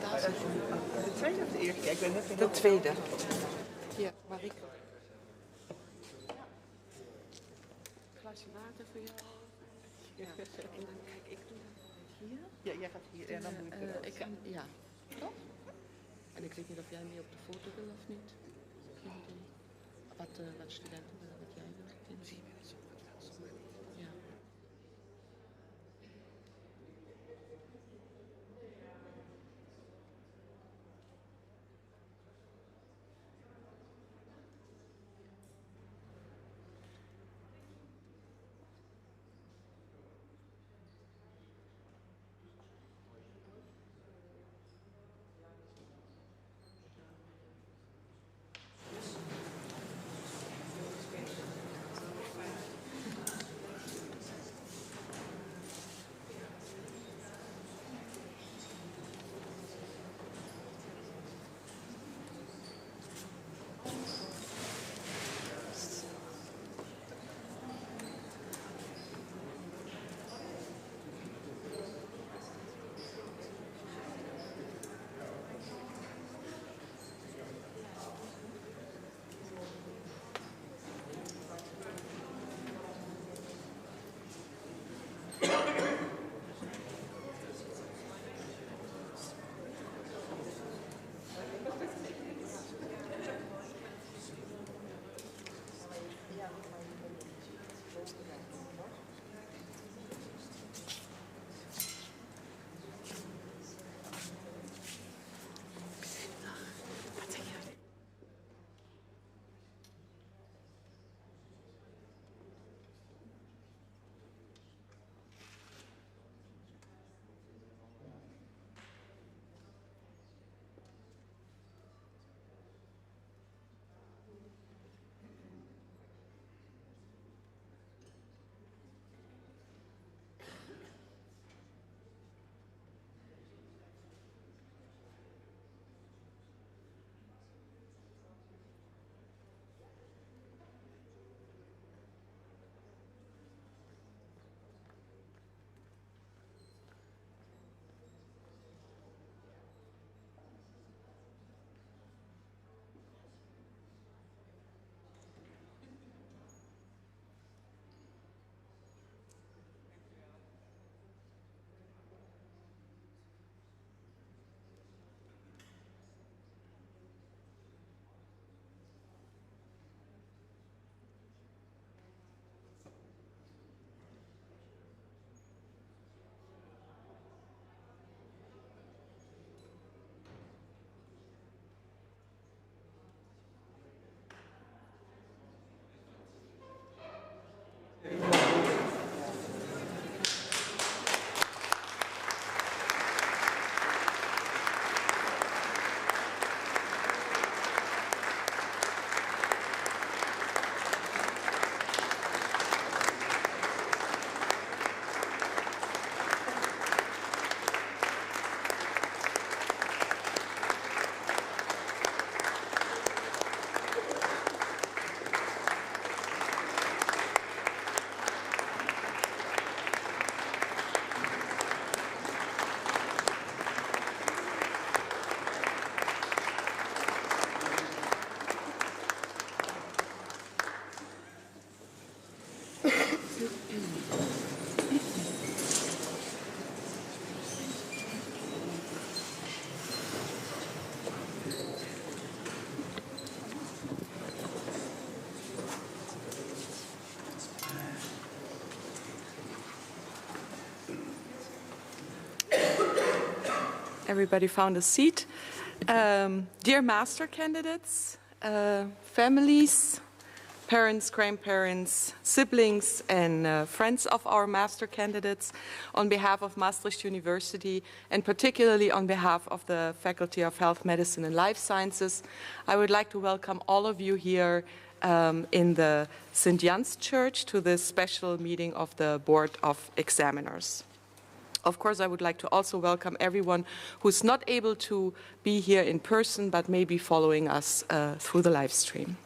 De tweede of de eerste? Ja, ik ben net de tweede. Ja, Marieke. Glaasje water voor jou. Ja. En dan kijk ik doe hier. Ja, jij gaat hier en dan doe ik het. Ja, toch? En ik weet niet of jij mee op de foto wil of niet. Geen idee. Wat studenten willen, wat jij wil. Zie je wel zo. Ja. Everybody found a seat. Dear master candidates, families, parents, grandparents, siblings, and friends of our master candidates, on behalf of Maastricht University, and particularly on behalf of the Faculty of Health, Medicine and Life Sciences, I would like to welcome all of you here in the St. Jan's Church to this special meeting of the Board of Examiners. Of course, I would like to also welcome everyone who's not able to be here in person, but may be following us through the live stream.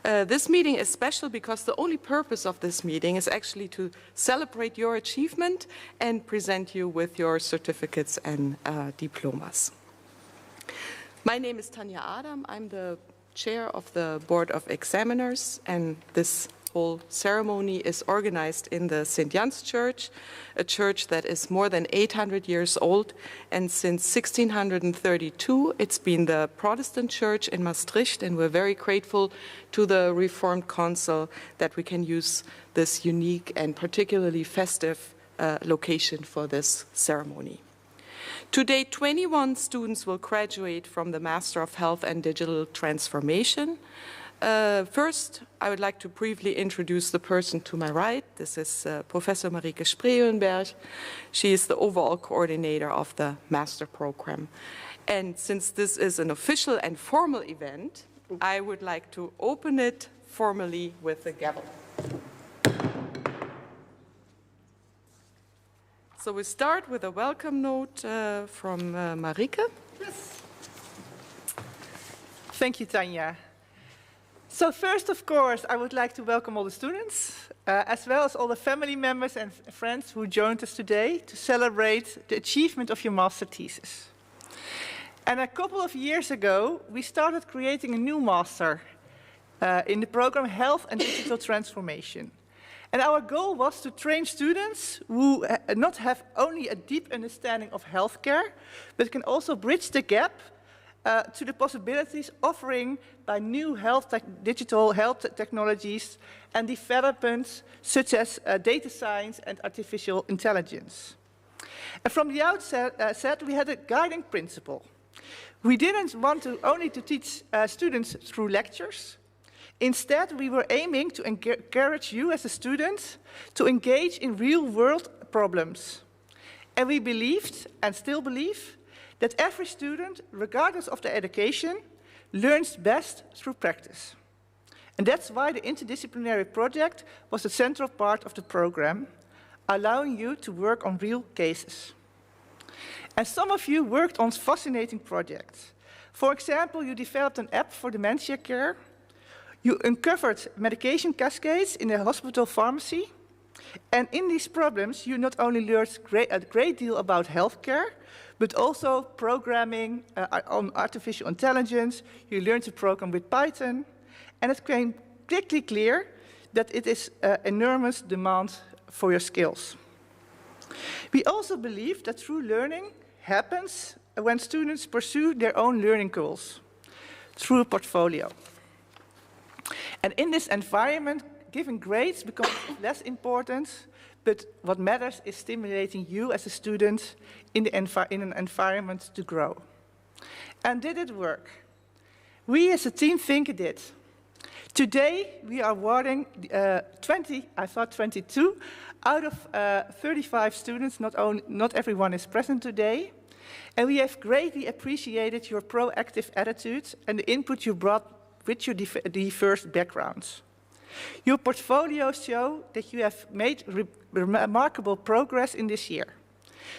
This meeting is special because the only purpose of this meeting is actually to celebrate your achievement and present you with your certificates and diplomas. My name is Tanja Adam. I'm the chair of the Board of Examiners, and this whole ceremony is organized in the St. Jan's Church, a church that is more than 800 years old, and since 1632 it's been the Protestant church in Maastricht, and we're very grateful to the Reformed Council that we can use this unique and particularly festive location for this ceremony. Today, 21 students will graduate from the Master of Health and Digital Transformation. First, I would like to briefly introduce the person to my right. This is Professor Marieke Spreeuwenberg. She is the overall coordinator of the master program. And since this is an official and formal event, I would like to open it formally with the gavel. So we start with a welcome note from Marieke. Yes. Thank you, Tanja. So first, of course, I would like to welcome all the students, as well as all the family members and friends who joined us today to celebrate the achievement of your master thesis. And a couple of years ago, we started creating a new master in the program Health and Digital Transformation. And our goal was to train students who not have only a deep understanding of healthcare, but can also bridge the gap to the possibilities offering by new digital health technologies and developments such as data science and artificial intelligence. And from the outset, we had a guiding principle. We didn't want to only to teach students through lectures. Instead, we were aiming to encourage you as a student to engage in real-world problems. And we believed, and still believe, that every student, regardless of their education, learns best through practice. And that's why the interdisciplinary project was a central part of the program, allowing you to work on real cases. And some of you worked on fascinating projects. For example, you developed an app for dementia care. You uncovered medication cascades in a hospital pharmacy. And in these problems, you not only learned a great deal about healthcare, but also programming on artificial intelligence. You learned to program with Python. And it became quickly clear that it is enormous demand for your skills. We also believe that true learning happens when students pursue their own learning goals through a portfolio. And in this environment, giving grades becomes less important, but what matters is stimulating you as a student in an environment to grow. And did it work? We as a team think it did. Today, we are awarding 22 out of 35 students. Not everyone is present today. And we have greatly appreciated your proactive attitude and the input you brought with your diverse backgrounds. Your portfolios show that you have made remarkable progress in this year.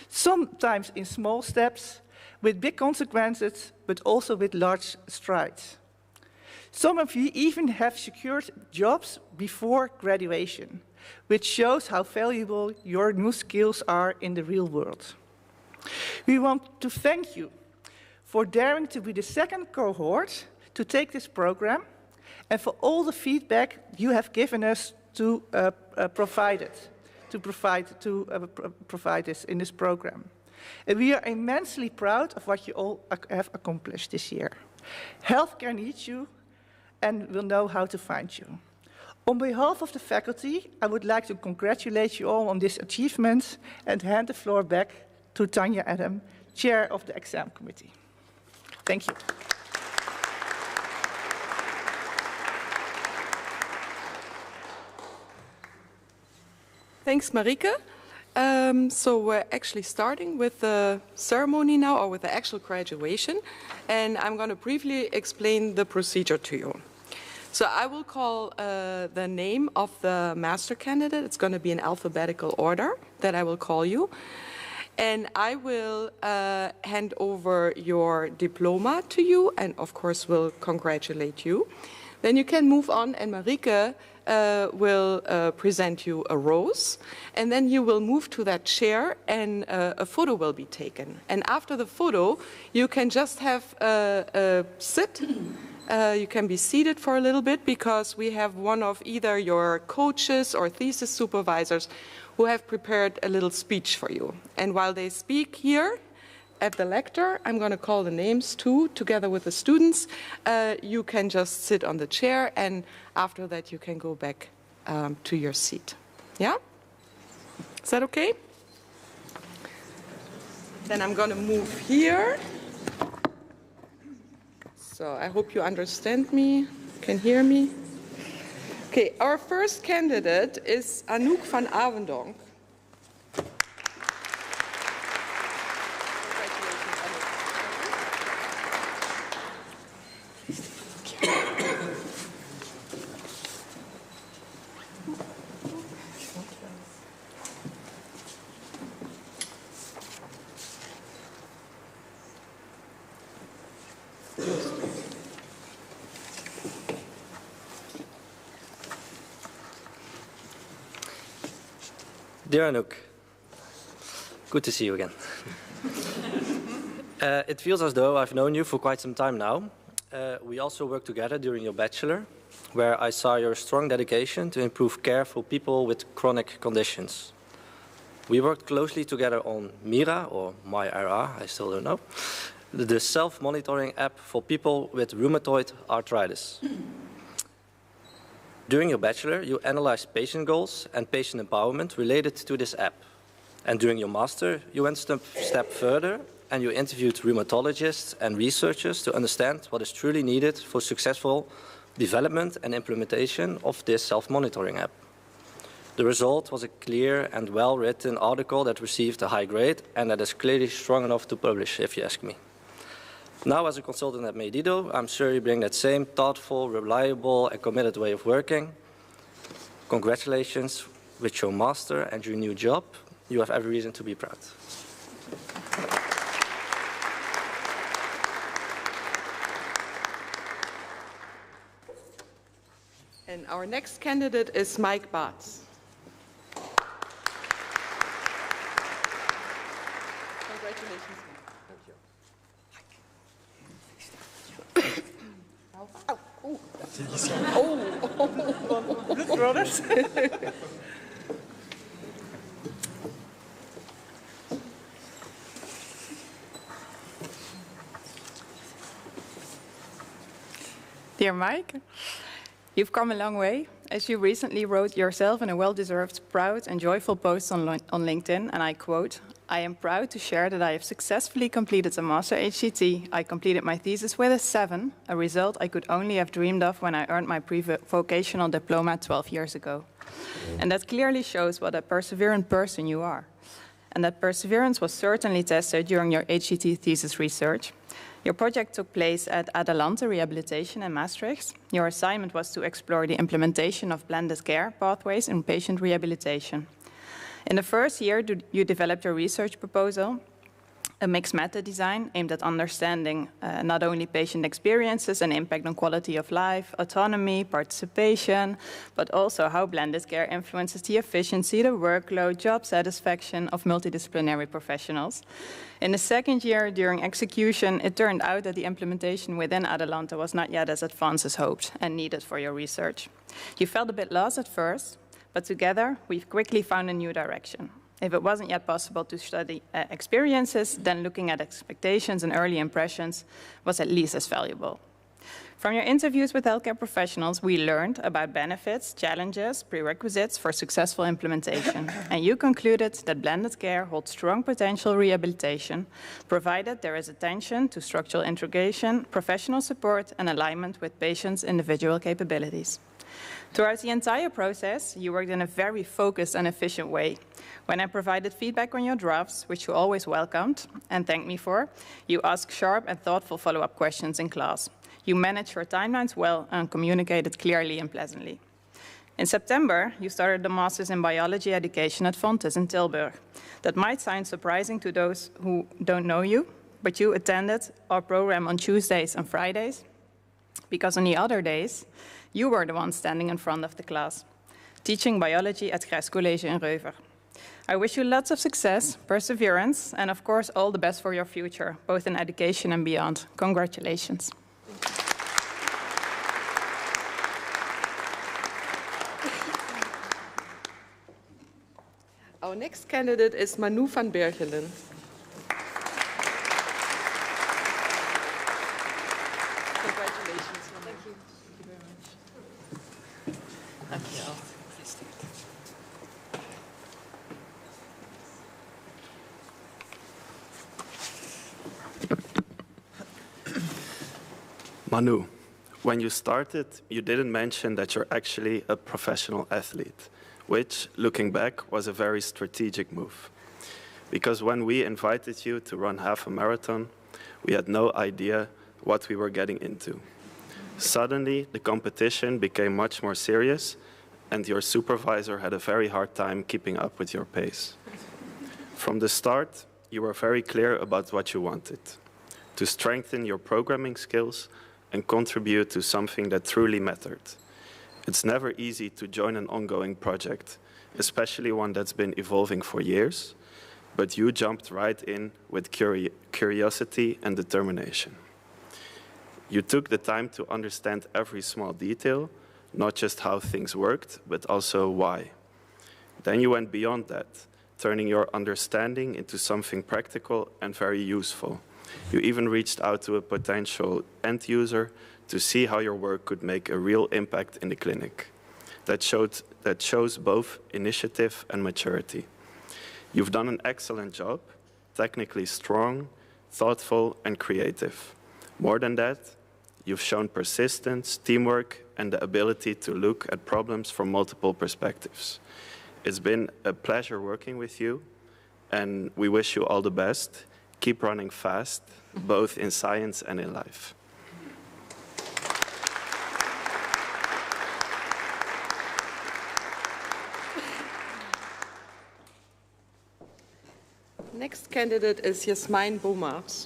Sometimes in small steps, with big consequences, but also with large strides. Some of you even have secured jobs before graduation, which shows how valuable your new skills are in the real world. We want to thank you for daring to be the second cohort to take this program, and for all the feedback you have given us to provide this in this program. And we are immensely proud of what you all have accomplished this year. Healthcare needs you and will know how to find you. On behalf of the faculty, I would like to congratulate you all on this achievement and hand the floor back to Tanja Adam, Chair of the Exam Committee. Thank you. Thanks, Marieke. So we're actually starting with the ceremony now, or with the actual graduation, and I'm going to briefly explain the procedure to you. So I will call the name of the master candidate. It's going to be in alphabetical order that I will call you. And I will hand over your diploma to you, and of course will congratulate you. Then you can move on, and Marike will present you a rose, and then you will move to that chair, and a photo will be taken. And after the photo, you can just have a sit. You can be seated for a little bit, because we have one of either your coaches or thesis supervisors who have prepared a little speech for you. And while they speak here at the lecture, I'm going to call the names too, together with the students. You can just sit on the chair, and after that you can go back to your seat. Yeah? Is that okay? Then I'm going to move here. So I hope you understand me, can hear me. Okay, our first candidate is Anouk van Avendonk. Dear Anouk, good to see you again. It feels as though I've known you for quite some time now. We also worked together during your bachelor, where I saw your strong dedication to improve care for people with chronic conditions. We worked closely together on Mira, or MyRA, I still don't know, the self-monitoring app for people with rheumatoid arthritis. During your bachelor, you analyzed patient goals and patient empowerment related to this app. And during your master, you went a step further, and you interviewed rheumatologists and researchers to understand what is truly needed for successful development and implementation of this self-monitoring app. The result was a clear and well-written article that received a high grade, and that is clearly strong enough to publish, if you ask me. Now, as a consultant at Medido, I'm sure you bring that same thoughtful, reliable, and committed way of working. Congratulations with your master and your new job. You have every reason to be proud. And our next candidate is Mike Baats. Congratulations. Blood brothers. Dear Mike, you've come a long way, as you recently wrote yourself in a well-deserved, proud and joyful post on LinkedIn, and I quote, "I am proud to share that I have successfully completed a Master HCT. I completed my thesis with a 7, a result I could only have dreamed of when I earned my pre-vocational diploma 12 years ago." And that clearly shows what a perseverant person you are. And that perseverance was certainly tested during your HCT thesis research. Your project took place at Adelante Rehabilitation in Maastricht. Your assignment was to explore the implementation of blended care pathways in patient rehabilitation. In the first year, you developed your research proposal, a mixed method design aimed at understanding not only patient experiences and impact on quality of life, autonomy, participation, but also how blended care influences the efficiency, the workload, job satisfaction of multidisciplinary professionals. In the second year, during execution, it turned out that the implementation within Adelante was not yet as advanced as hoped and needed for your research. You felt a bit lost at first, but together we've quickly found a new direction. If it wasn't yet possible to study experiences, then looking at expectations and early impressions was at least as valuable. From your interviews with healthcare professionals, we learned about benefits, challenges, prerequisites for successful implementation. And you concluded that blended care holds strong potential rehabilitation, provided there is attention to structural integration, professional support, and alignment with patients' individual capabilities. Throughout the entire process, you worked in a very focused and efficient way. When I provided feedback on your drafts, which you always welcomed and thanked me for, you asked sharp and thoughtful follow-up questions in class. You managed your timelines well and communicated clearly and pleasantly. In September, you started the Masters in Biology Education at Fontes in Tilburg. That might sound surprising to those who don't know you, but you attended our program on Tuesdays and Fridays. because on the other days, you were the one standing in front of the class, teaching biology at Grijs College in Reuver. I wish you lots of success, perseverance, and of course all the best for your future, both in education and beyond. Congratulations. Our next candidate is Manu van Bergelen. Congratulations. Thank you. Thank you very much. Thank you. Manu, when you started, you didn't mention that you're actually a professional athlete, which, looking back, was a very strategic move. Because when we invited you to run half a marathon, we had no idea what we were getting into. Suddenly, the competition became much more serious, and your supervisor had a very hard time keeping up with your pace. From the start, you were very clear about what you wanted: to strengthen your programming skills and contribute to something that truly mattered. It's never easy to join an ongoing project, especially one that's been evolving for years, but you jumped right in with curiosity and determination. You took the time to understand every small detail, not just how things worked, but also why. Then you went beyond that, turning your understanding into something practical and very useful. You even reached out to a potential end user to see how your work could make a real impact in the clinic. That shows both initiative and maturity. You've done an excellent job, technically strong, thoughtful, and creative. More than that, you've shown persistence, teamwork, and the ability to look at problems from multiple perspectives. It's been a pleasure working with you, and we wish you all the best. Keep running fast, both in science and in life. Next candidate is Jasmijn Bomaerts.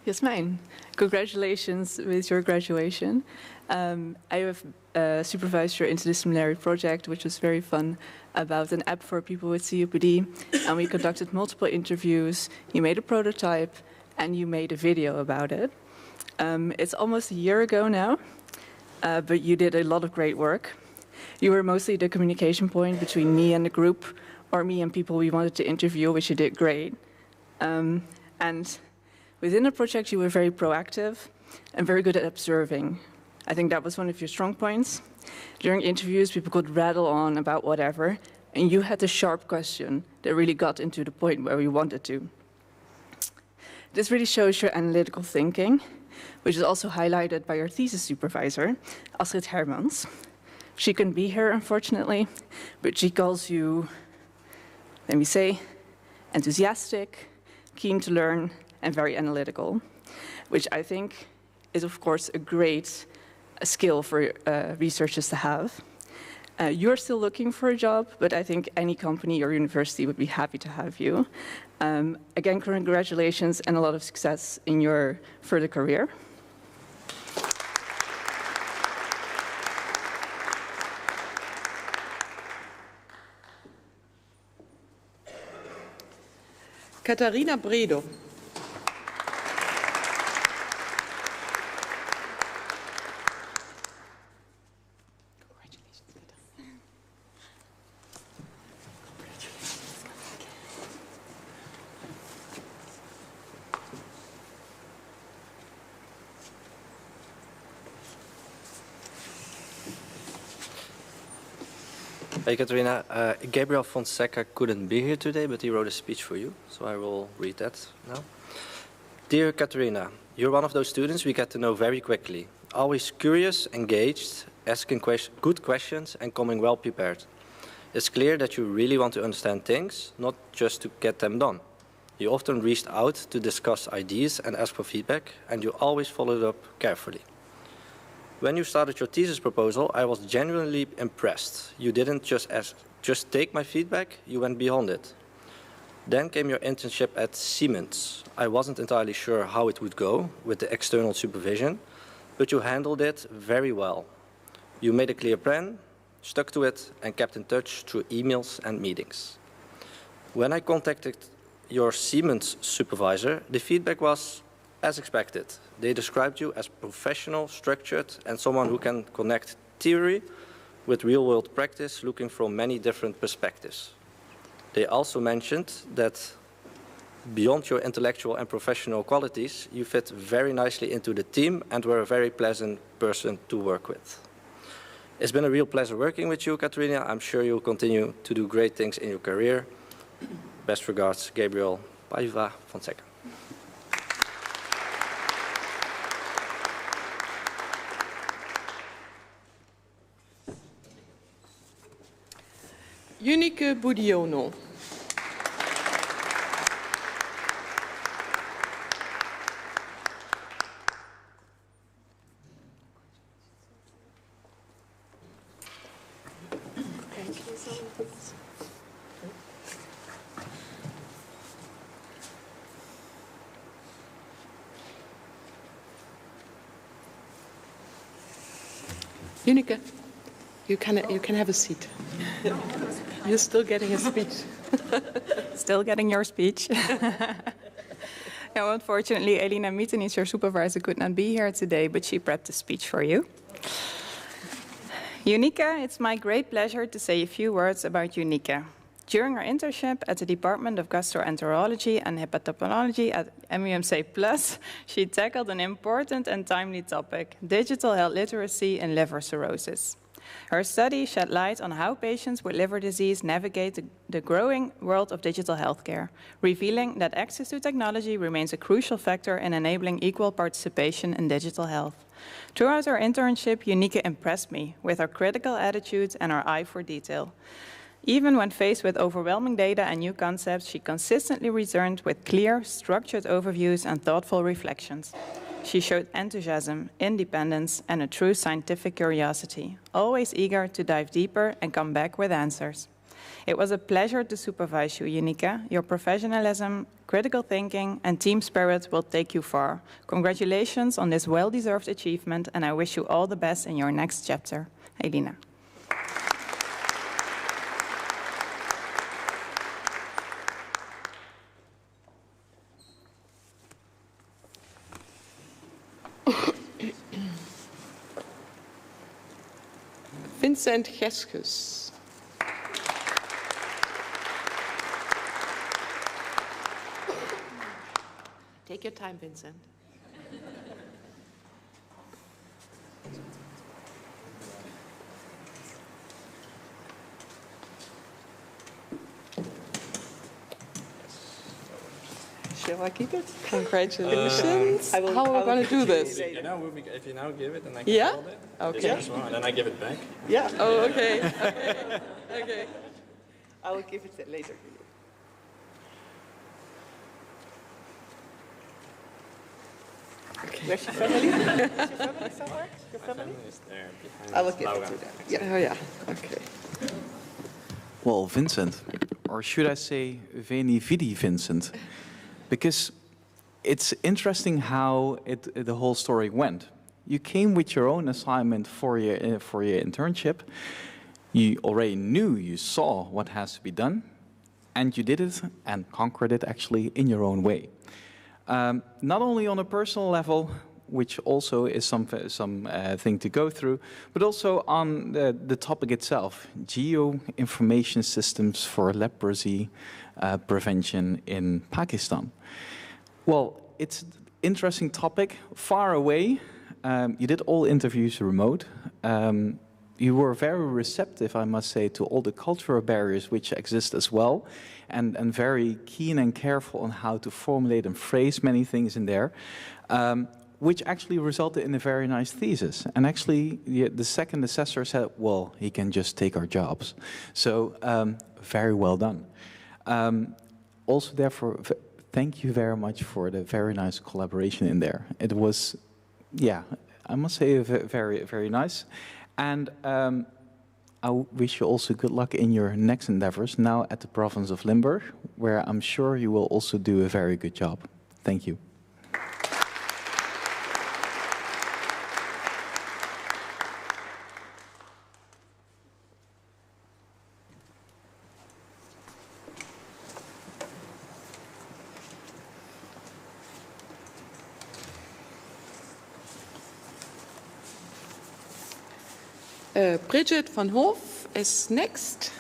Jasmijn, congratulations with your graduation. I have supervised your interdisciplinary project, which was very fun, about an app for people with COPD. And we conducted multiple interviews. You made a prototype, and you made a video about it. It's almost a year ago now, but you did a lot of great work. You were mostly the communication point between me and the group, or me and people we wanted to interview, which you did great. And within the project, you were very proactive and very good at observing. I think that was one of your strong points. During interviews, people could rattle on about whatever, and you had a sharp question that really got into the point where we wanted to. This really shows your analytical thinking, which is also highlighted by your thesis supervisor, Astrid Hermans. She couldn't be here, unfortunately, but she calls you, let me say, enthusiastic, keen to learn, and very analytical, which I think is, of course, a great skill for researchers to have. You're still looking for a job, but I think any company or university would be happy to have you. Again, congratulations and a lot of success in your further career. Katharina Bredow. Hey, Katerina. Gabriel Fonseca couldn't be here today, but he wrote a speech for you, so I will read that now. Dear Katerina, you're one of those students we get to know very quickly. Always curious, engaged, asking good questions, and coming well prepared. It's clear that you really want to understand things, not just to get them done. You often reached out to discuss ideas and ask for feedback, and you always followed up carefully. When you started your thesis proposal, I was genuinely impressed. You didn't just take my feedback, you went beyond it. Then came your internship at Siemens. I wasn't entirely sure how it would go with the external supervision, but you handled it very well. You made a clear plan, stuck to it, and kept in touch through emails and meetings. When I contacted your Siemens supervisor, the feedback was as expected. They described you as professional, structured, and someone who can connect theory with real-world practice, looking from many different perspectives. They also mentioned that beyond your intellectual and professional qualities, you fit very nicely into the team and were a very pleasant person to work with. It's been a real pleasure working with you, Katrina. I'm sure you'll continue to do great things in your career. Best regards, Gabriel Paiva Fonseca. Unique Budiono. Unique, you can have a seat. You're still getting a speech. Still getting your speech. No, unfortunately, Elina Mietenits, your supervisor, could not be here today, but she prepped a speech for you. Unica, it's my great pleasure to say a few words about Unica. During her internship at the Department of Gastroenterology and Hepatopathology at MUMC+, she tackled an important and timely topic, digital health literacy in liver cirrhosis. Her study shed light on how patients with liver disease navigate the growing world of digital healthcare, revealing that access to technology remains a crucial factor in enabling equal participation in digital health. Throughout her internship, Unica impressed me with her critical attitude and her eye for detail. Even when faced with overwhelming data and new concepts, she consistently returned with clear, structured overviews and thoughtful reflections. She showed enthusiasm, independence, and a true scientific curiosity, always eager to dive deeper and come back with answers. It was a pleasure to supervise you, Unica. Your professionalism, critical thinking, and team spirit will take you far. Congratulations on this well-deserved achievement, and I wish you all the best in your next chapter. Elina. Vincent Geskus. Take your time, Vincent. Shall I keep it? Congratulations. How are we going to do this? If you now give it, then I can hold it. Okay. And then I give it back. Yeah. Oh, okay. Okay. I will give it later. Okay. Where's your family? Is your family somewhere? Your family? Is there behind I will give Laura. it to them. Yeah. Oh, yeah. Okay. Well, Vincent, or should I say Veni Vidi Vincent? Because it's interesting how the whole story went. You came with your own assignment for your internship. You already knew, you saw what has to be done, and you did it and conquered it actually in your own way. Not only on a personal level, which also is something to go through, but also on the topic itself, geo-information systems for leprosy prevention in Pakistan. Well, it's an interesting topic, far away. You did all interviews remote. You were very receptive, I must say, to all the cultural barriers which exist as well, and very keen and careful on how to formulate and phrase many things in there, which actually resulted in a very nice thesis. And actually, the second assessor said, well, he can just take our jobs. So, very well done. Also, therefore, thank you very much for the very nice collaboration in there. It was, yeah, I must say very, very nice. And I wish you also good luck in your next endeavors now at the province of Limburg, where I'm sure you will also do a very good job. Thank you. Bridget van Hoof is next.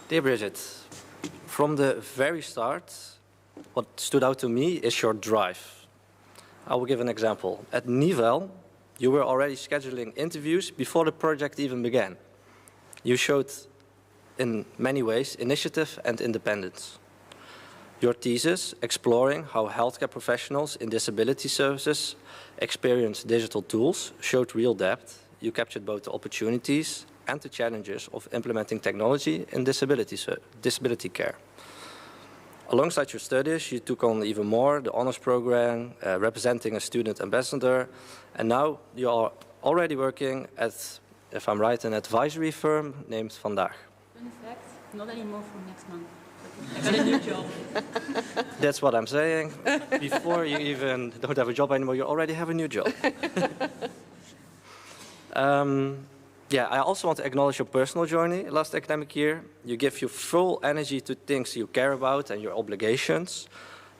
Dear Bridget, from the very start, what stood out to me is your drive. I will give an example. At Nivel, you were already scheduling interviews before the project even began. You showed, in many ways, initiative and independence. Your thesis, exploring how healthcare professionals in disability services experience digital tools, showed real depth. You captured both the opportunities and the challenges of implementing technology in disability care. Alongside your studies, you took on even more, the honors program, representing a student ambassador, and now you are already working at, if I'm right, an advisory firm named Vandaag. In fact, not anymore from next month. I got a new job. That's what I'm saying. Before you even don't have a job anymore, you already have a new job. Yeah, I also want to acknowledge your personal journey last academic year. You give your full energy to things you care about and your obligations,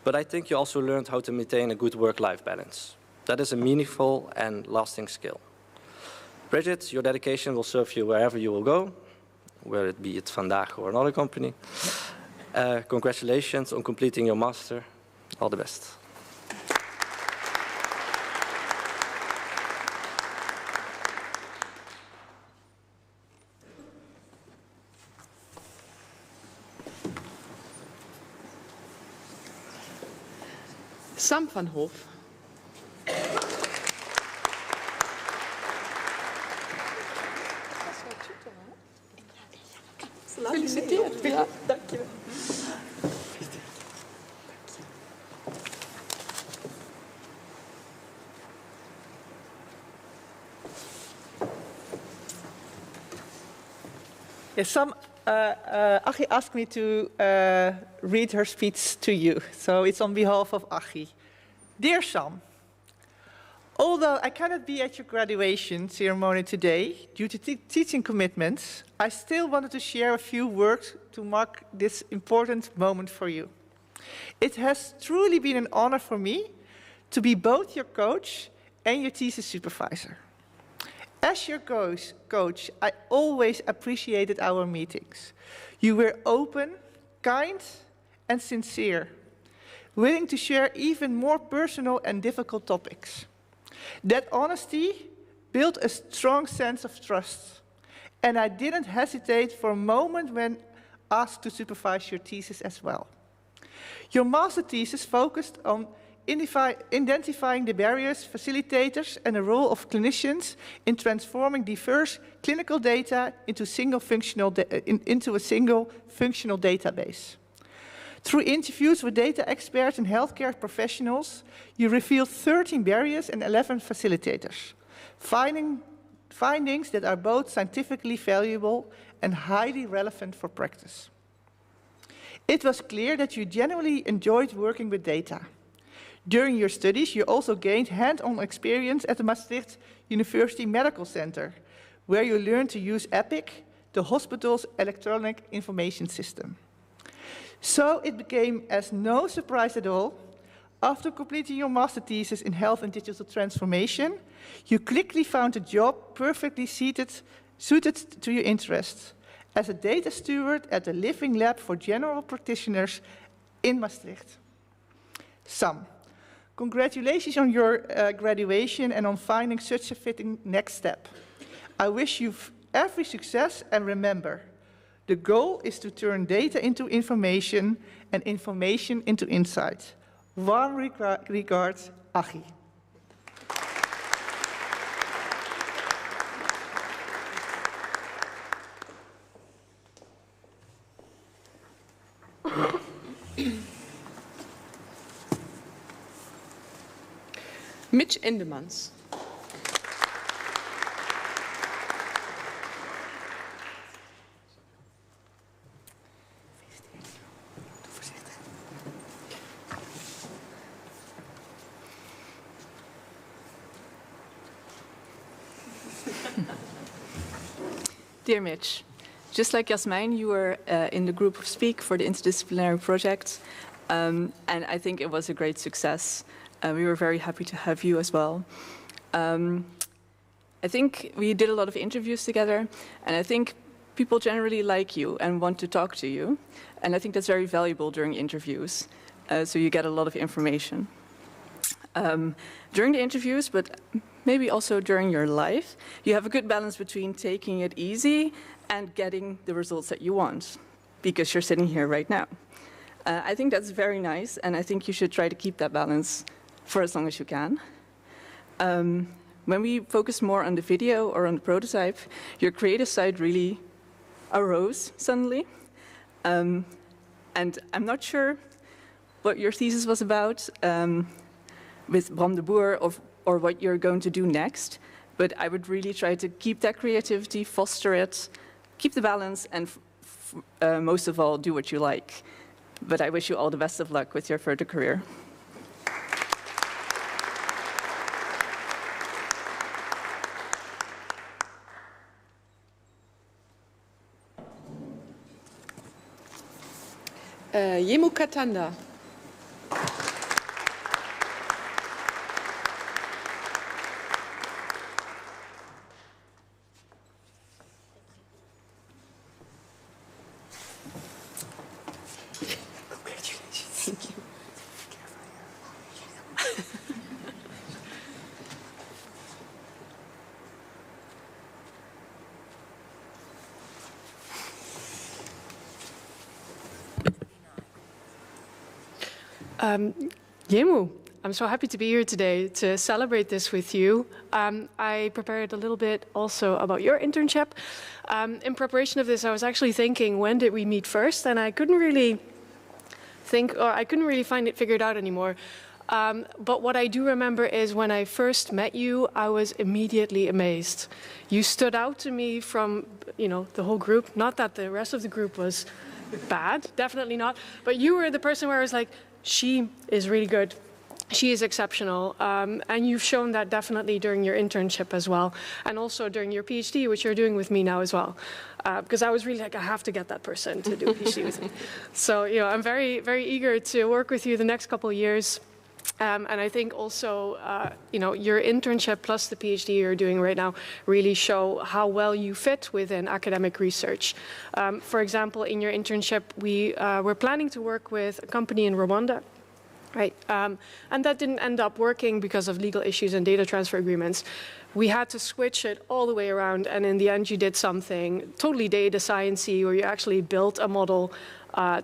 but I think you also learned how to maintain a good work-life balance. That is a meaningful and lasting skill. Bridget, your dedication will serve you wherever you will go, whether it be at Vandaag or another company. Congratulations on completing your master. All the best. Sam van Hoof. Gefeliciteerd. Ja, dankjewel. Yes, Achie asked me to read her speech to you, so it's on behalf of Achie. Dear Sam, although I cannot be at your graduation ceremony today due to teaching commitments, I still wanted to share a few words to mark this important moment for you. It has truly been an honor for me to be both your coach and your thesis supervisor. As your coach, I always appreciated our meetings. You were open, kind, and sincere, willing to share even more personal and difficult topics. That honesty built a strong sense of trust, and I didn't hesitate for a moment when asked to supervise your thesis as well. Your master thesis focused on identifying the barriers, facilitators, and the role of clinicians in transforming diverse clinical data into a single functional database. Through interviews with data experts and healthcare professionals, you revealed 13 barriers and 11 facilitators, findings that are both scientifically valuable and highly relevant for practice. It was clear that you genuinely enjoyed working with data. During your studies, you also gained hands-on experience at the Maastricht University Medical Center, where you learned to use EPIC, the hospital's electronic information system. So it became as no surprise at all, after completing your master thesis in health and digital transformation, you quickly found a job perfectly suited to your interests as a data steward at the Living Lab for General Practitioners in Maastricht. Some. Congratulations on your graduation and on finding such a fitting next step. I wish you every success, and remember, the goal is to turn data into information and information into insight. Warm regards, Achie. Mitch Indemans. Dear Mitch, just like Jasmijn, you were in the group of Speak for the interdisciplinary project, and I think it was a great success. We were very happy to have you as well. I think we did a lot of interviews together, and I think people generally like you and want to talk to you, and I think that's very valuable during interviews, so you get a lot of information. During the interviews, but maybe also during your life, you have a good balance between taking it easy and getting the results that you want, because you're sitting here right now. I think that's very nice, and I think you should try to keep that balance for as long as you can. When we focus more on the video or on the prototype, your creative side really arose suddenly. And I'm not sure what your thesis was about with Bram de Boer or what you're going to do next, but I would really try to keep that creativity, foster it, keep the balance, and most of all, do what you like. But I wish you all the best of luck with your further career. Yemu Katanda. Yemu, I'm so happy to be here today to celebrate this with you. I prepared a little bit also about your internship. In preparation of this, I was actually thinking, when did we meet first? And I couldn't really find it figured out anymore. But what I do remember is when I first met you, I was immediately amazed. You stood out to me from, the whole group. Not that the rest of the group was bad, definitely not. But you were the person where I was like, she is really good. She is exceptional. And you've shown that definitely during your internship as well. And also during your PhD, which you're doing with me now as well. Because I was really like, I have to get that person to do a PhD with me. So, I'm very, very eager to work with you the next couple of years. And I think also, your internship plus the PhD you're doing right now really show how well you fit within academic research. For example, in your internship, we were planning to work with a company in Rwanda. Right, and that didn't end up working because of legal issues and data transfer agreements. We had to switch it all the way around, and in the end you did something totally data science-y, where you actually built a model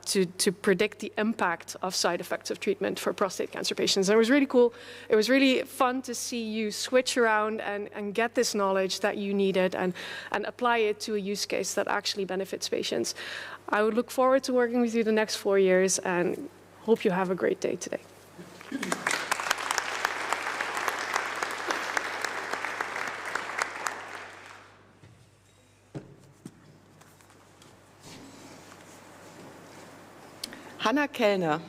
to predict the impact of side effects of treatment for prostate cancer patients. And it was really cool. It was really fun to see you switch around and get this knowledge that you needed and apply it to a use case that actually benefits patients. I would look forward to working with you the next 4 years, and hope you have a great day today. Hannah Kellner.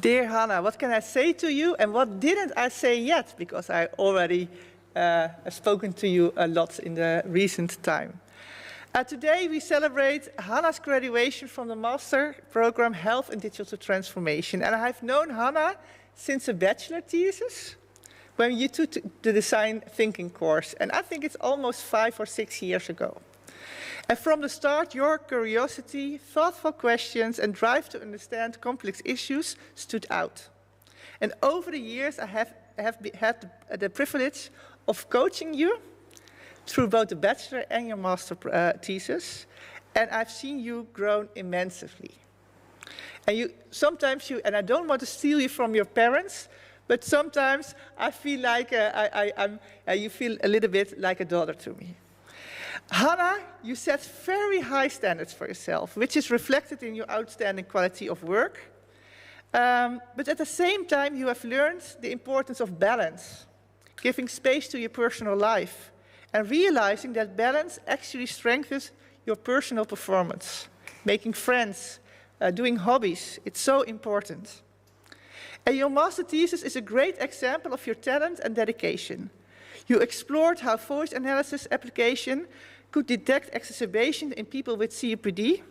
Dear Hannah, what can I say to you and what didn't I say yet? Because I already have spoken to you a lot in the recent time. Today we celebrate Hannah's graduation from the Master Program Health and Digital Transformation. And I've known Hannah since a bachelor thesis, when you took the design thinking course. And I think it's almost 5 or 6 years ago. And from the start, your curiosity, thoughtful questions, and drive to understand complex issues stood out. And over the years, I have had the privilege of coaching you through both the bachelor and your master thesis, and I've seen you grow immensely. And sometimes and I don't want to steal you from your parents, but sometimes I feel like you feel a little bit like a daughter to me. Hannah, you set very high standards for yourself, which is reflected in your outstanding quality of work. But at the same time, you have learned the importance of balance, giving space to your personal life, and realizing that balance actually strengthens your personal performance. Making friends, doing hobbies, it's so important. And your master thesis is a great example of your talent and dedication. You explored how voice analysis application could detect exacerbation in people with COPD,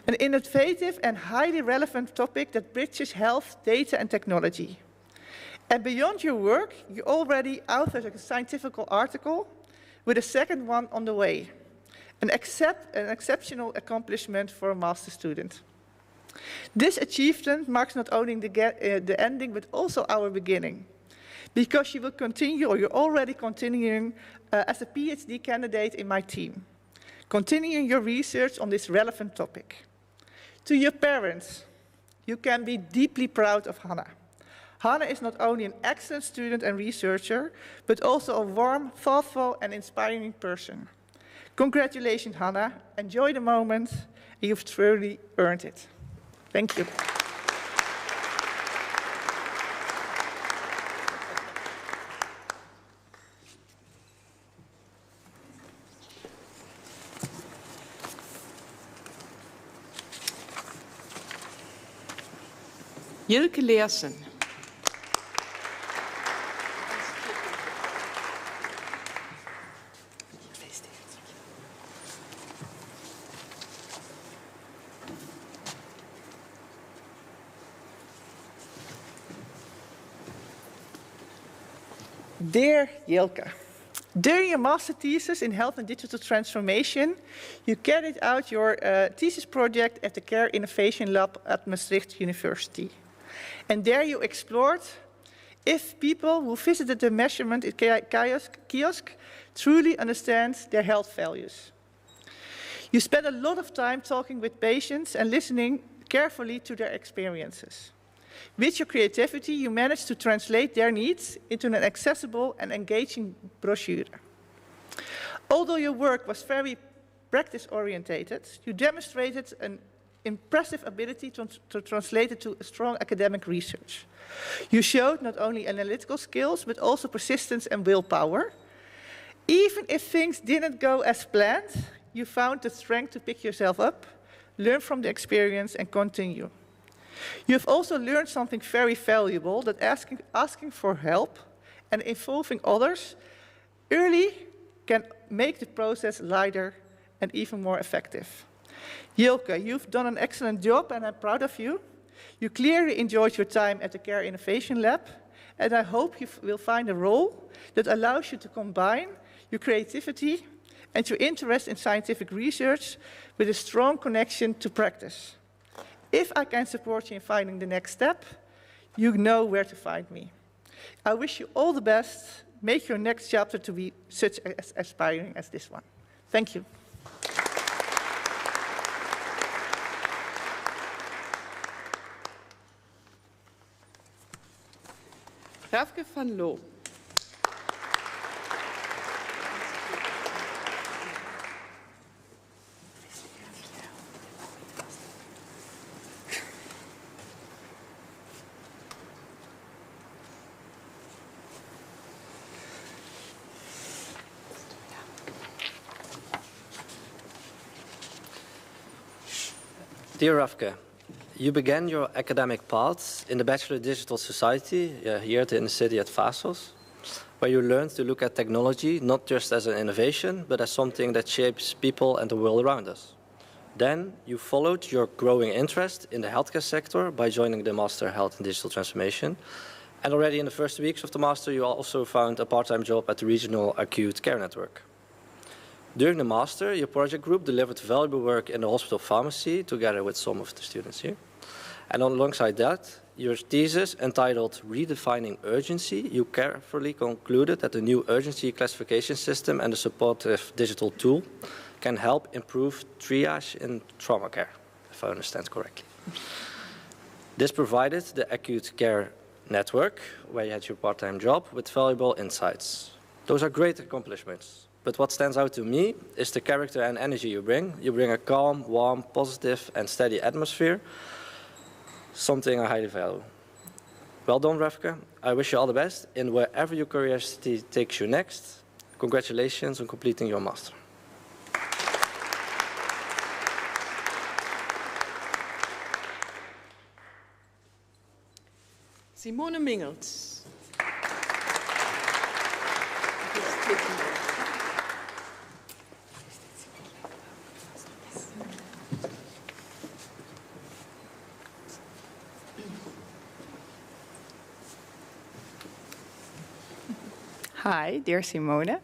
an innovative and highly relevant topic that bridges health, data, and technology. And beyond your work, you already authored a scientific article with a second one on the way, an exceptional accomplishment for a master student. This achievement marks not only the ending, but also our beginning, because you will continue, or you're already continuing, as a PhD candidate in my team, continuing your research on this relevant topic. To your parents, you can be deeply proud of Hannah. Hannah is not only an excellent student and researcher, but also a warm, thoughtful, and inspiring person. Congratulations, Hannah. Enjoy the moment. You've truly earned it. Thank you. Jilke Leersen. Dear Jilke, during your master thesis in health and digital transformation, you carried out your thesis project at the Care Innovation Lab at Maastricht University. And there you explored if people who visited the measurement kiosk truly understand their health values. You spent a lot of time talking with patients and listening carefully to their experiences. With your creativity, you managed to translate their needs into an accessible and engaging brochure. Although your work was very practice-orientated, you demonstrated an impressive ability to translate it to a strong academic research. You showed not only analytical skills, but also persistence and willpower. Even if things didn't go as planned, you found the strength to pick yourself up, learn from the experience, and continue. You have also learned something very valuable, that asking for help and involving others early can make the process lighter and even more effective. Jilke, you've done an excellent job and I'm proud of you. You clearly enjoyed your time at the Care Innovation Lab, and I hope you will find a role that allows you to combine your creativity and your interest in scientific research with a strong connection to practice. If I can support you in finding the next step, you know where to find me. I wish you all the best. Make your next chapter to be such as inspiring as this one. Thank you. Rafke van Loo. Dear Rafke, You began your academic path in the Bachelor of Digital Society here in the city at Vasos, where you learned to look at technology not just as an innovation, but as something that shapes people and the world around us. Then you followed your growing interest in the healthcare sector by joining the Master Health and Digital Transformation. And already in the first weeks of the Master, you also found a part-time job at the Regional Acute Care Network. During the Master, your project group delivered valuable work in the hospital pharmacy together with some of the students here. And alongside that, your thesis entitled Redefining Urgency, you carefully concluded that the new urgency classification system and the supportive digital tool can help improve triage in trauma care, if I understand correctly. This provided the acute care network, where you had your part-time job, with valuable insights. Those are great accomplishments. But what stands out to me is the character and energy you bring. You bring a calm, warm, positive, and steady atmosphere, something I highly value. Well done, Refke. I wish you all the best in wherever your curiosity takes you next. Congratulations on completing your master. Simone Mingels. Hi, dear Simone.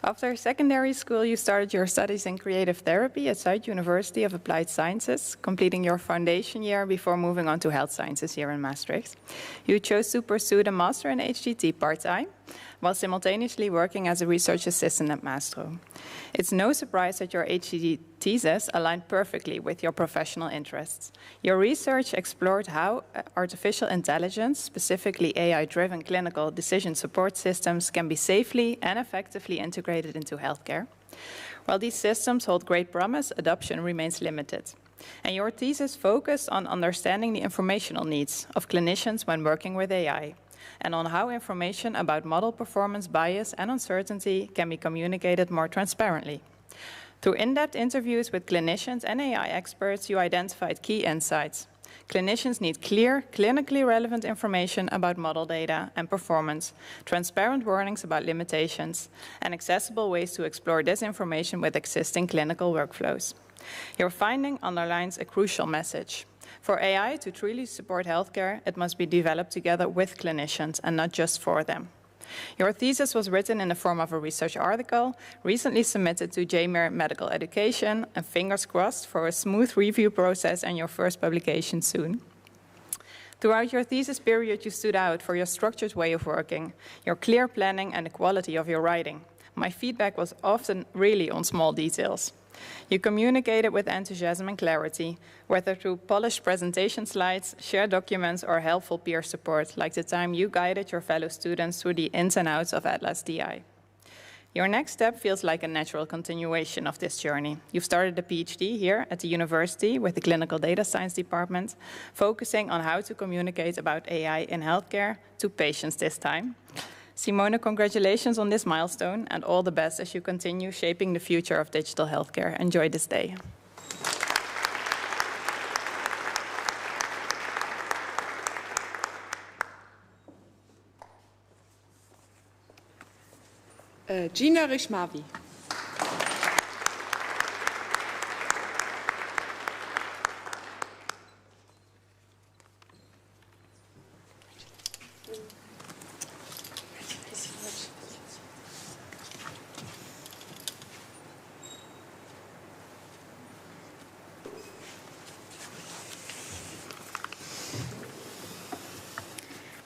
After secondary school, you started your studies in creative therapy at Zuid University of Applied Sciences, completing your foundation year before moving on to health sciences here in Maastricht. You chose to pursue the master in HDT part-time, while simultaneously working as a research assistant at Maastro. It's no surprise that your HDT thesis aligned perfectly with your professional interests. Your research explored how artificial intelligence, specifically AI-driven clinical decision support systems, can be safely and effectively integrated into healthcare. While these systems hold great promise, adoption remains limited. And your thesis focused on understanding the informational needs of clinicians when working with AI, and on how information about model performance bias and uncertainty can be communicated more transparently. Through in-depth interviews with clinicians and AI experts, you identified key insights. Clinicians need clear, clinically relevant information about model data and performance, transparent warnings about limitations, and accessible ways to explore this information with existing clinical workflows. Your finding underlines a crucial message. For AI to truly support healthcare, it must be developed together with clinicians and not just for them. Your thesis was written in the form of a research article, recently submitted to JMIR Medical Education, and fingers crossed for a smooth review process and your first publication soon. Throughout your thesis period, you stood out for your structured way of working, your clear planning, and the quality of your writing. My feedback was often really on small details. You communicated with enthusiasm and clarity, whether through polished presentation slides, shared documents, or helpful peer support, like the time you guided your fellow students through the ins and outs of Atlas DI. Your next step feels like a natural continuation of this journey. You've started a PhD here at the university with the Clinical Data Science Department, focusing on how to communicate about AI in healthcare to patients this time. Simone, congratulations on this milestone and all the best as you continue shaping the future of digital healthcare. Enjoy this day. Gina Rishmavi.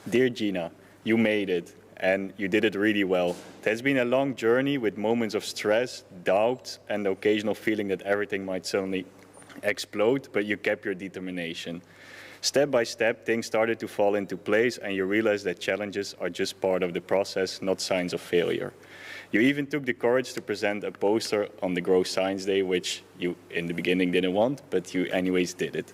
Dear Gina, you made it, and you did it really well. It has been a long journey with moments of stress, doubt, and the occasional feeling that everything might suddenly explode, but you kept your determination. Step by step, things started to fall into place, and you realized that challenges are just part of the process, not signs of failure. You even took the courage to present a poster on the Grow Science Day, which you in the beginning didn't want, but you anyways did it.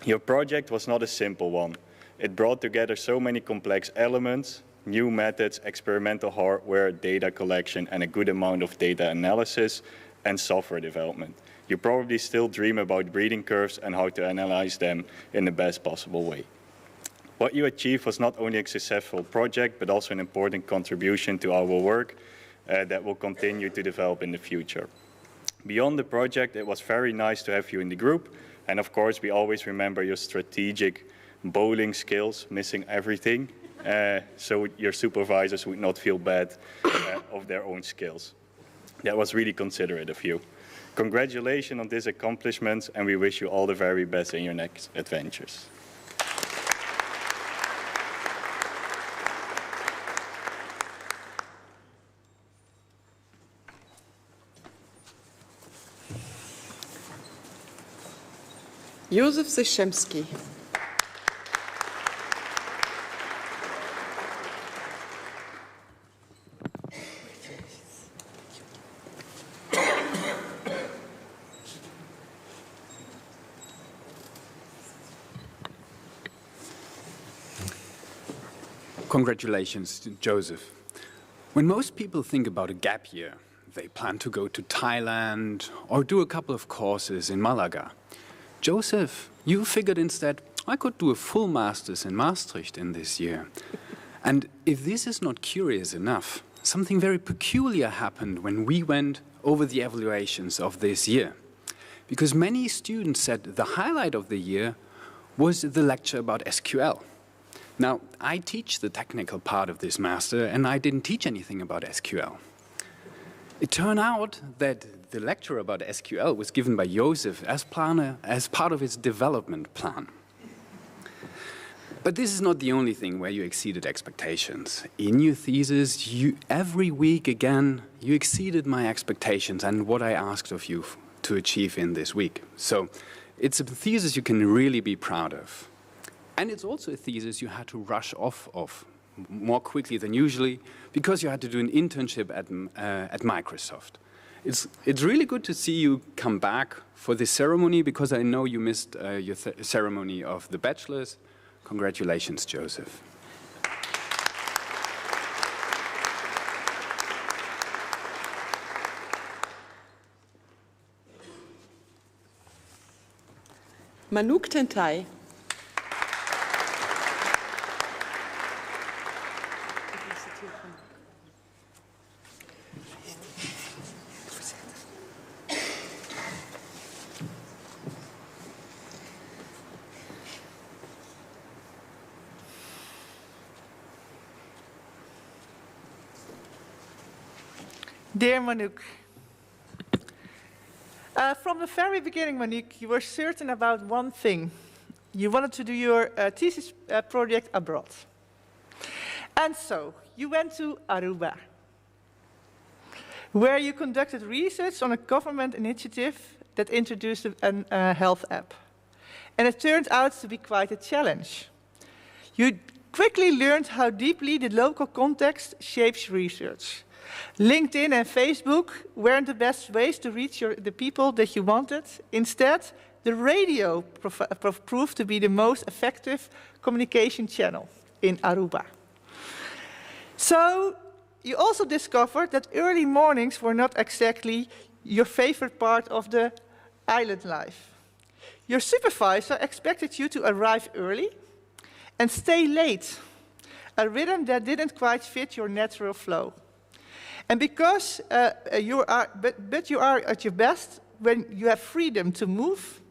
Your project was not a simple one. It brought together so many complex elements, new methods, experimental hardware, data collection, and a good amount of data analysis, and software development. You probably still dream about breeding curves and how to analyze them in the best possible way. What you achieved was not only a successful project, but also an important contribution to our work that will continue to develop in the future. Beyond the project, it was very nice to have you in the group. And of course, we always remember your strategic bowling skills, missing everything, so your supervisors would not feel bad of their own skills. That was really considerate of you. Congratulations on this accomplishment, and we wish you all the very best in your next adventures. Josef Zeszemski. Congratulations to Joseph. When most people think about a gap year, they plan to go to Thailand or do a couple of courses in Malaga. Joseph, you figured instead, I could do a full master's in Maastricht in this year. And if this is not curious enough, something very peculiar happened when we went over the evaluations of this year. Because many students said the highlight of the year was the lecture about SQL. Now, I teach the technical part of this master, and I didn't teach anything about SQL. It turned out that the lecture about SQL was given by Joseph as part of his development plan. But this is not the only thing where you exceeded expectations. In your thesis, every week again, you exceeded my expectations and what I asked of you to achieve in this week. So it's a thesis you can really be proud of. And it's also a thesis you had to rush off of more quickly than usually because you had to do an internship at Microsoft. It's really good to see you come back for this ceremony because I know you missed your ceremony of the bachelor's. Congratulations, Joseph. Manouk Tentai. Dear Manouk, from the very beginning, Manouk, you were certain about one thing. You wanted to do your thesis project abroad. And so, you went to Aruba, where you conducted research on a government initiative that introduced a health app. And it turned out to be quite a challenge. You quickly learned how deeply the local context shapes research. LinkedIn and Facebook weren't the best ways to reach the people that you wanted. Instead, the radio proved to be the most effective communication channel in Aruba. So, you also discovered that early mornings were not exactly your favorite part of the island life. Your supervisor expected you to arrive early and stay late, a rhythm that didn't quite fit your natural flow. And because you are at your best when you have freedom to move,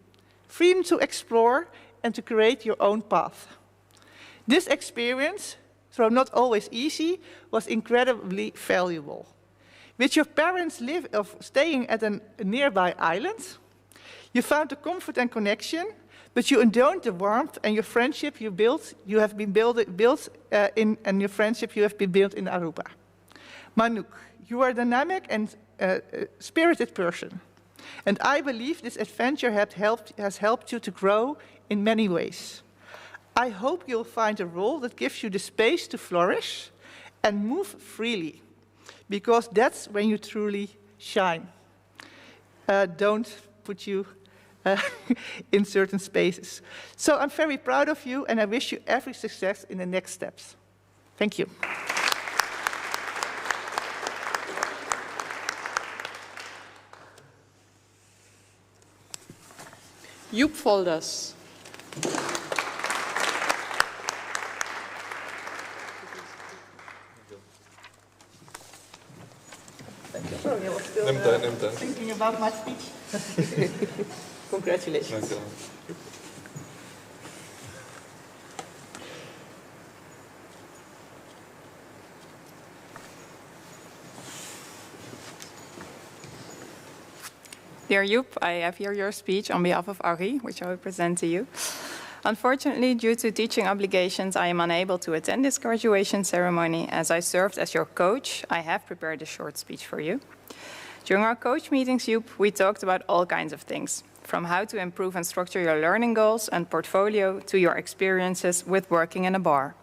freedom to explore, and to create your own path. This experience, though not always easy, was incredibly valuable. With your parents staying at a nearby island, you found the comfort and connection, but you enjoyed the warmth and your friendship you have been built in Aruba. Manouk, you are a dynamic and spirited person. And I believe this adventure has helped you to grow in many ways. I hope you'll find a role that gives you the space to flourish and move freely, because that's when you truly shine. Don't put you in certain spaces. So I'm very proud of you, and I wish you every success in the next steps. Thank you. Joep Volders. Sorry, I was still thinking about my speech. Congratulations. Dear Joep, I have here your speech on behalf of Ari, which I will present to you. Unfortunately, due to teaching obligations, I am unable to attend this graduation ceremony. As I served as your coach, I have prepared a short speech for you. During our coach meetings, Joep, we talked about all kinds of things, from how to improve and structure your learning goals and portfolio to your experiences with working in a bar.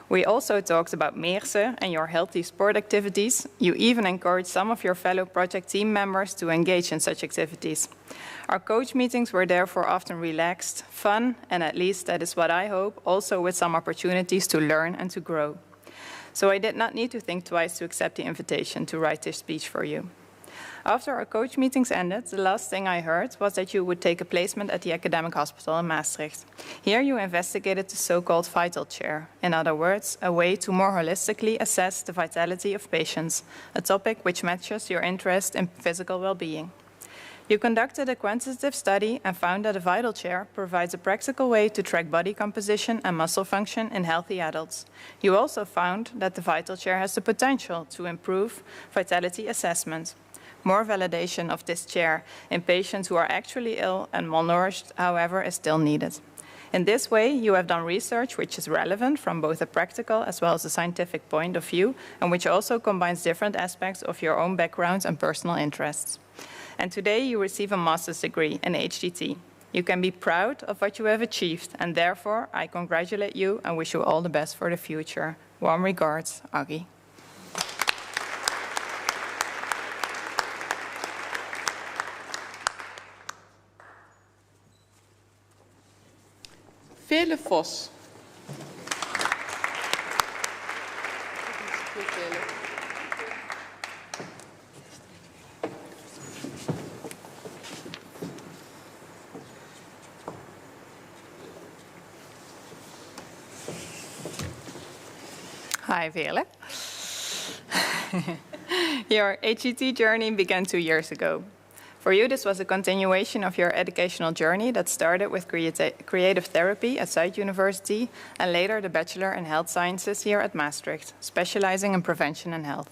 We also talked about Meersen and your healthy sport activities. You even encouraged some of your fellow project team members to engage in such activities. Our coach meetings were therefore often relaxed, fun, and at least that is what I hope, also with some opportunities to learn and to grow. So I did not need to think twice to accept the invitation to write this speech for you. After our coach meetings ended, the last thing I heard was that you would take a placement at the academic hospital in Maastricht. Here you investigated the so-called vital chair. In other words, a way to more holistically assess the vitality of patients, a topic which matches your interest in physical well-being. You conducted a quantitative study and found that a vital chair provides a practical way to track body composition and muscle function in healthy adults. You also found that the vital chair has the potential to improve vitality assessment. More validation of this chair in patients who are actually ill and malnourished, however, is still needed. In this way, you have done research which is relevant from both a practical as well as a scientific point of view, and which also combines different aspects of your own backgrounds and personal interests. And today you receive a master's degree in HDT. You can be proud of what you have achieved, and therefore I congratulate you and wish you all the best for the future. Warm regards, Ari. Vele Vos. Hi, Vele. Your HET journey began 2 years ago. For you, this was a continuation of your educational journey that started with creative therapy at Zuid University and later the Bachelor in Health Sciences here at Maastricht, specializing in prevention and health.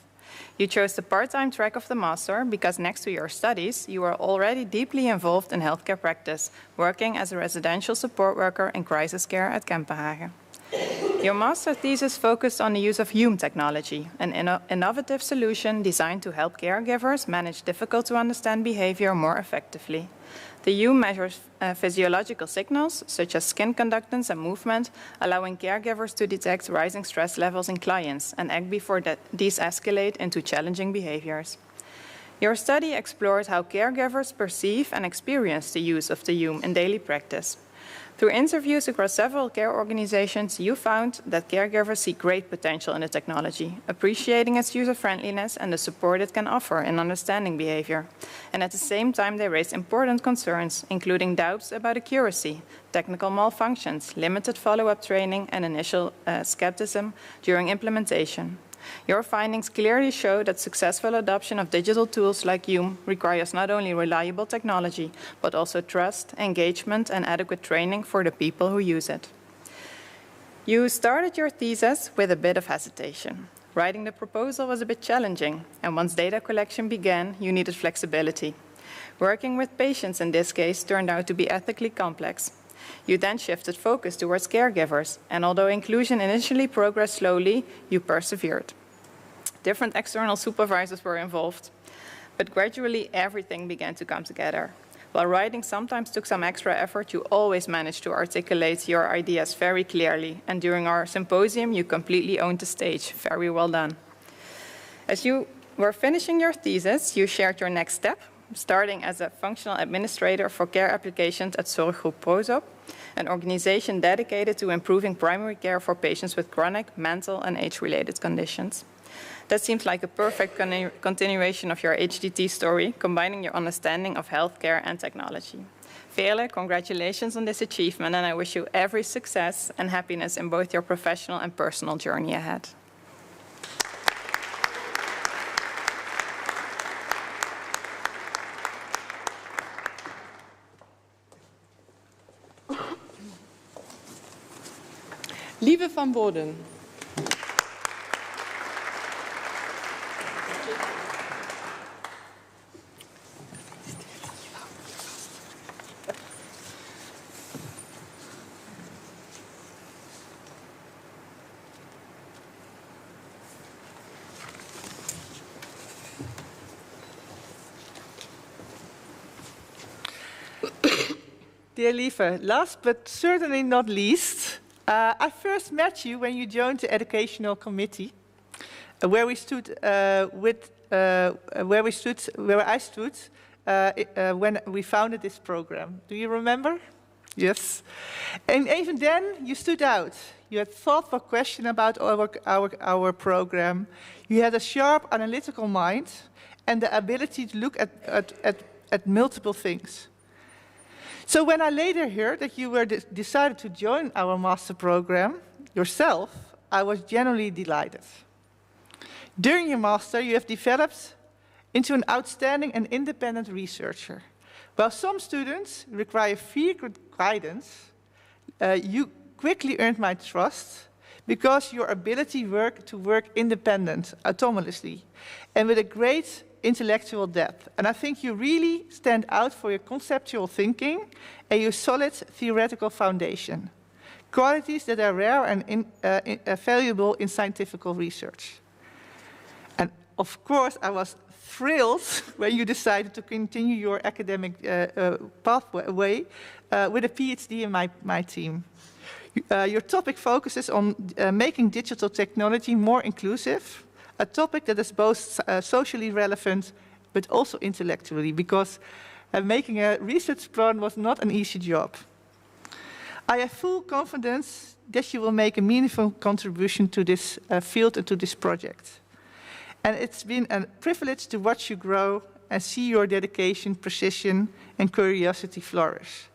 You chose the part-time track of the master because next to your studies, you were already deeply involved in healthcare practice, working as a residential support worker in crisis care at Kempenhagen. Your master thesis focused on the use of Hume technology, an innovative solution designed to help caregivers manage difficult-to-understand behavior more effectively. The Hume measures physiological signals, such as skin conductance and movement, allowing caregivers to detect rising stress levels in clients and act before these escalate into challenging behaviors. Your study explored how caregivers perceive and experience the use of the Hume in daily practice. Through interviews across several care organizations, you found that caregivers see great potential in the technology, appreciating its user-friendliness and the support it can offer in understanding behavior. And at the same time, they raised important concerns, including doubts about accuracy, technical malfunctions, limited follow-up training, and initial skepticism during implementation. Your findings clearly show that successful adoption of digital tools like Hume requires not only reliable technology, but also trust, engagement, and adequate training for the people who use it. You started your thesis with a bit of hesitation. Writing the proposal was a bit challenging, and once data collection began, you needed flexibility. Working with patients in this case turned out to be ethically complex. You then shifted focus towards caregivers, and although inclusion initially progressed slowly, you persevered. Different external supervisors were involved, but gradually everything began to come together. While writing sometimes took some extra effort, you always managed to articulate your ideas very clearly, and during our symposium, you completely owned the stage. Very well done. As you were finishing your thesis, you shared your next step, starting as a functional administrator for care applications at Zorg Prozop, an organization dedicated to improving primary care for patients with chronic, mental, and age-related conditions. That seems like a perfect continuation of your HDT story, combining your understanding of healthcare and technology. Veerle, congratulations on this achievement, and I wish you every success and happiness in both your professional and personal journey ahead. Lieve van Boden. Dear Lieve, last but certainly not least, I first met you when you joined the educational committee, where I stood when we founded this program. Do you remember? Yes. And even then, you stood out. You had thoughtful questions about our program. You had a sharp analytical mind and the ability to look at multiple things. So when I later heard that you were decided to join our master program yourself, I was genuinely delighted. During your master, you have developed into an outstanding and independent researcher. While some students require frequent guidance, you quickly earned my trust because your ability to work independent, autonomously, and with a great intellectual depth. And I think you really stand out for your conceptual thinking and your solid theoretical foundation, qualities that are rare and valuable in scientific research. And of course, I was thrilled when you decided to continue your academic pathway with a PhD in my team. Your topic focuses on making digital technology more inclusive, a topic that is both socially relevant but also intellectually, because making a research plan was not an easy job. I have full confidence that you will make a meaningful contribution to this field and to this project. And it's been a privilege to watch you grow and see your dedication, precision, and curiosity flourish.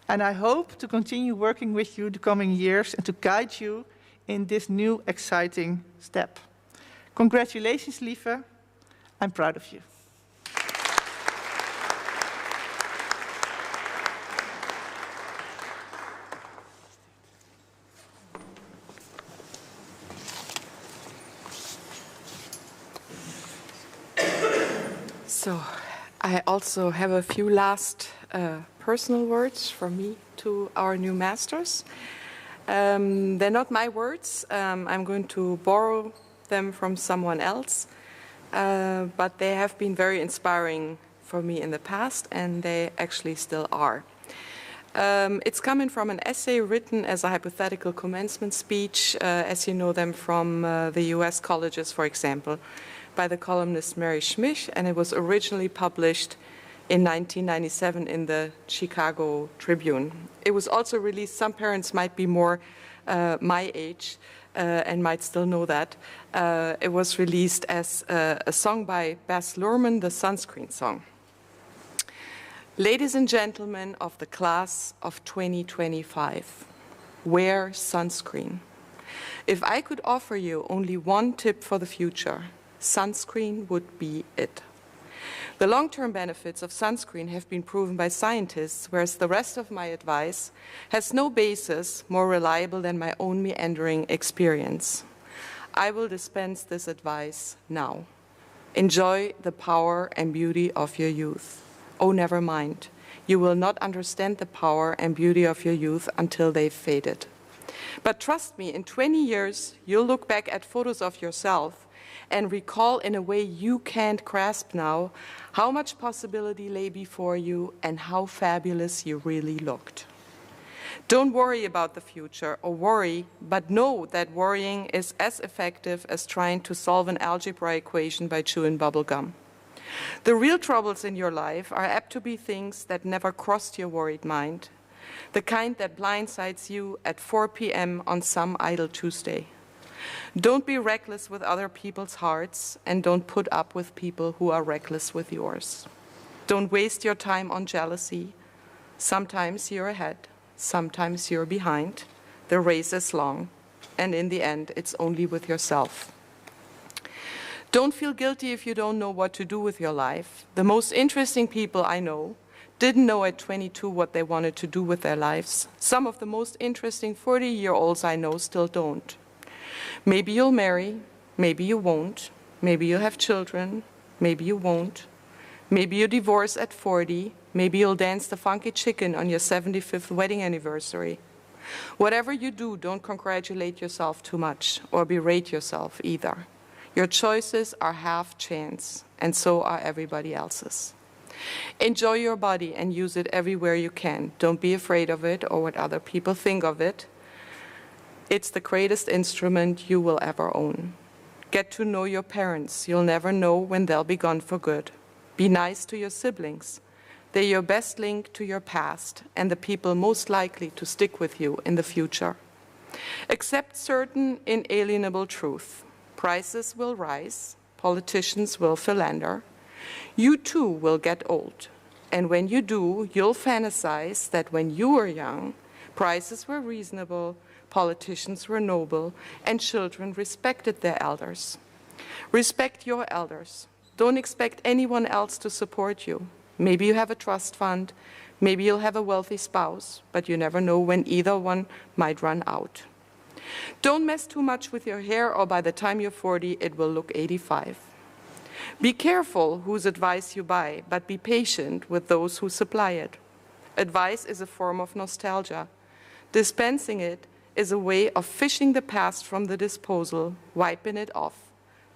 And I hope to continue working with you the coming years and to guide you in this new exciting step. Congratulations, Lieve. I'm proud of you. So, I also have a few last personal words from me to our new masters. They're not my words. I'm going to borrow them from someone else, but they have been very inspiring for me in the past, and they actually still are. It's coming from an essay written as a hypothetical commencement speech, as you know them from the US colleges, for example, by the columnist Mary Schmich, and it was originally published in 1997 in the Chicago Tribune. It was also released, some parents might be more my age, and might still know that. It was released as a song by Baz Luhrmann, the Sunscreen song. Ladies and gentlemen of the class of 2025, wear sunscreen. If I could offer you only one tip for the future, sunscreen would be it. The long-term benefits of sunscreen have been proven by scientists, whereas the rest of my advice has no basis more reliable than my own meandering experience. I will dispense this advice now. Enjoy the power and beauty of your youth. Oh, never mind. You will not understand the power and beauty of your youth until they've faded. But trust me, in 20 years, you'll look back at photos of yourself and recall in a way you can't grasp now how much possibility lay before you and how fabulous you really looked. Don't worry about the future, or worry, but know that worrying is as effective as trying to solve an algebra equation by chewing bubble gum. The real troubles in your life are apt to be things that never crossed your worried mind, the kind that blindsides you at 4 p.m. on some idle Tuesday. Don't be reckless with other people's hearts, and don't put up with people who are reckless with yours. Don't waste your time on jealousy. Sometimes you're ahead, sometimes you're behind. The race is long, and in the end, it's only with yourself. Don't feel guilty if you don't know what to do with your life. The most interesting people I know didn't know at 22 what they wanted to do with their lives. Some of the most interesting 40-year-olds I know still don't. Maybe you'll marry, maybe you won't. Maybe you'll have children, maybe you won't. Maybe you divorce at 40, maybe you'll dance the funky chicken on your 75th wedding anniversary. Whatever you do, don't congratulate yourself too much or berate yourself either. Your choices are half chance, and so are everybody else's. Enjoy your body and use it everywhere you can. Don't be afraid of it or what other people think of it. It's the greatest instrument you will ever own. Get to know your parents. You'll never know when they'll be gone for good. Be nice to your siblings. They're your best link to your past and the people most likely to stick with you in the future. Accept certain inalienable truth. Prices will rise. Politicians will philander. You too will get old. And when you do, you'll fantasize that when you were young, prices were reasonable, politicians were noble, and children respected their elders. Respect your elders. Don't expect anyone else to support you. Maybe you have a trust fund, maybe you'll have a wealthy spouse, but you never know when either one might run out. Don't mess too much with your hair, or by the time you're 40, it will look 85. Be careful whose advice you buy, but be patient with those who supply it. Advice is a form of nostalgia. Dispensing it is a way of fishing the past from the disposal, wiping it off,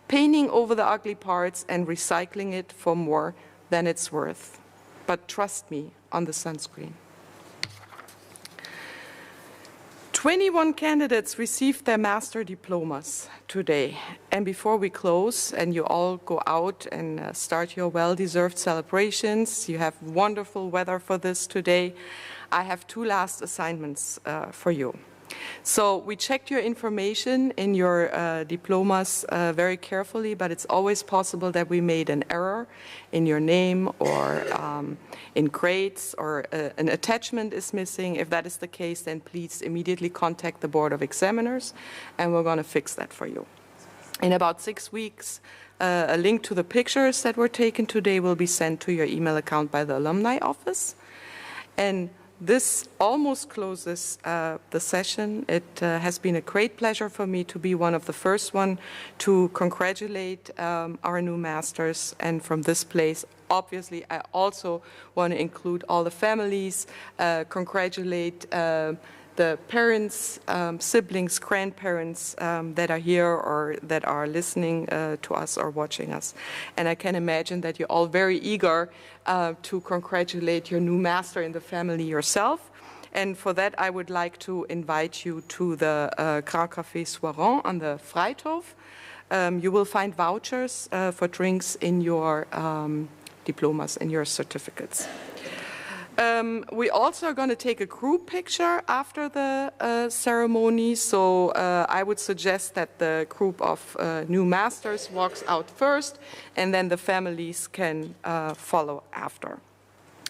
painting over the ugly parts and recycling it for more than it's worth. But trust me on the sunscreen. 21 candidates received their master diplomas today. And before we close and you all go out and start your well-deserved celebrations, you have wonderful weather for this today, I have two last assignments for you. So we checked your information in your diplomas very carefully, but it's always possible that we made an error in your name or in grades, or an attachment is missing. If that is the case, then please immediately contact the Board of Examiners, and we're going to fix that for you. In about 6 weeks, a link to the pictures that were taken today will be sent to your email account by the Alumni Office. And this almost closes the session. It has been a great pleasure for me to be one of the first one to congratulate our new masters. And from this place, obviously, I also want to include all the families, congratulate the parents, siblings, grandparents that are here or that are listening to us or watching us. And I can imagine that you're all very eager to congratulate your new master in the family yourself. And for that, I would like to invite you to the Grand Café Soiron on the Vrijthof. You will find vouchers for drinks in your diplomas and your certificates. We also are going to take a group picture after the ceremony, so I would suggest that the group of new masters walks out first, and then the families can follow after.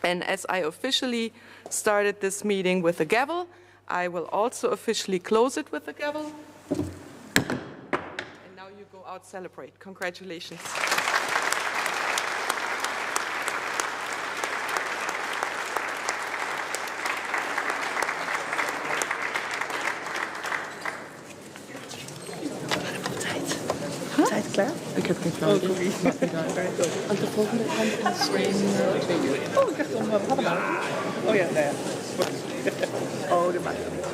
And as I officially started this meeting with a gavel, I will also officially close it with a gavel. And now you go out, celebrate. Congratulations. Klaar? Ik heb geen flauw idee. Maakt niet uit. Want de volgende kant is in 2 uur. Oh, ik dacht om half. Oh ja, nou ja. Oh, dat maakt het niet.